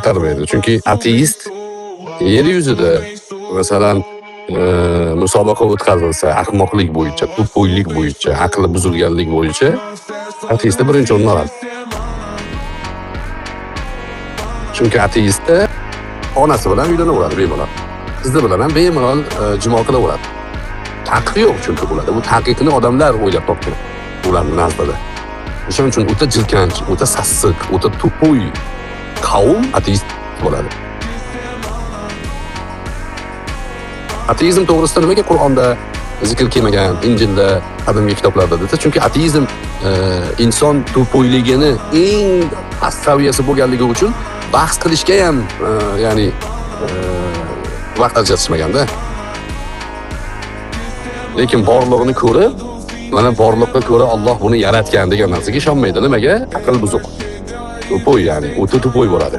ko'tarmaydi. Chunki ateist yer yuzida masalan musobaqa o'tkazilsa, ahmoqlik bo'yicha, tupuylik bo'yicha, aqli buzilganlik bo'yicha ateistda birinchi o'rinni oladi. Chunki ateistda onasi bilan uylanaveradi bemalol. Qizi bilan ham bemalol jimo qilaveradi. Taqiq yo'q chunki ularda. Bu taqiqni odamlar o'ylab topgan. Ularning nazdida. O'shaning uchun o'ta jirkanch, o'ta sassiq, o'ta tupuy qavm ateist bo'ladi. Ateizm to'g'risida nimaga Qur'onda zikr kelmagan, Injilda, qadimgi kitoblarda dedi? Chunki ateizm inson tupuyligini eng past saviyasi bo'lganligi uchun bahs qilishga ham ya'ni vaqt ajratishmaganda. Lekin borlig'ini ko'rib, mana borliqqa ko'ra Alloh buni yaratgan degan narsaga ishonmaydi. Nimaga? Aql buzuq. Tupuy ya'ni, o'ta tupuy bo'ladi.